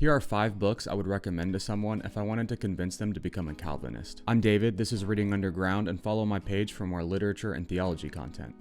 Here are 5 books I would recommend to someone if I wanted to convince them to become a Calvinist. I'm David, this is Reading Underground, and follow my page for more literature and theology content.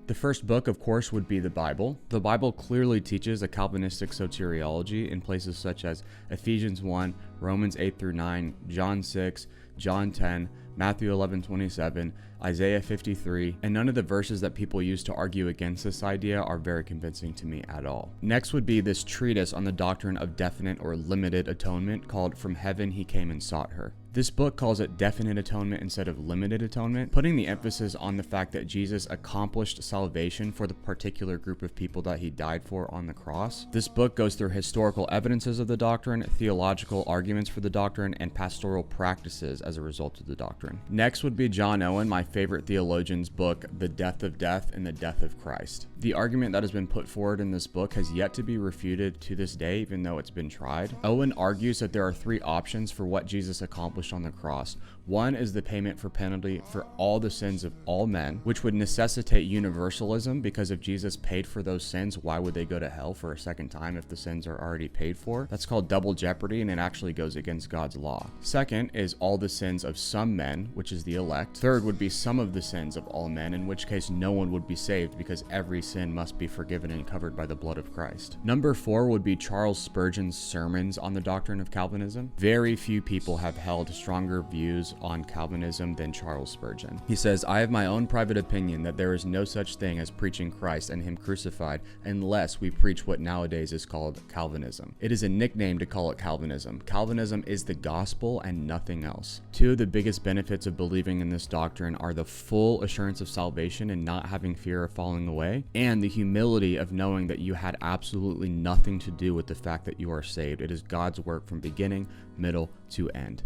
The first book, of course, would be the Bible. The Bible clearly teaches a Calvinistic soteriology in places such as Ephesians 1, Romans 8 through 9, John 6, John 10, Matthew 11:27, Isaiah 53, and none of the verses that people use to argue against this idea are very convincing to me at all. Next would be this treatise on the doctrine of definite or limited atonement called From Heaven He Came and Sought Her. This book calls it definite atonement instead of limited atonement, putting the emphasis on the fact that Jesus accomplished salvation for the particular group of people that he died for on the cross. This book goes through historical evidences of the doctrine, theological arguments for the doctrine, and pastoral practices as a result of the doctrine. Next would be John Owen, my favorite theologian's book, The Death of Death and the Death of Christ. The argument that has been put forward in this book has yet to be refuted to this day, even though it's been tried. Owen argues that there are 3 options for what Jesus accomplished on the cross. One is the payment for penalty for all the sins of all men, which would necessitate universalism, because if Jesus paid for those sins, why would they go to hell for a second time if the sins are already paid for? That's called double jeopardy, and it actually goes against God's law. Second is all the sins of some men, which is the elect. Third would be some of the sins of all men, in which case no one would be saved because every sin must be forgiven and covered by the blood of Christ. Number 4 would be Charles Spurgeon's sermons on the doctrine of Calvinism. Very few people have held stronger views on Calvinism than Charles Spurgeon. He says, "I have my own private opinion that there is no such thing as preaching Christ and him crucified unless we preach what nowadays is called Calvinism. It is a nickname to call it Calvinism. Calvinism is the gospel and nothing else." 2 of the biggest benefits of believing in this doctrine are the full assurance of salvation and not having fear of falling away, and the humility of knowing that you had absolutely nothing to do with the fact that you are saved. It is God's work from beginning, middle to end.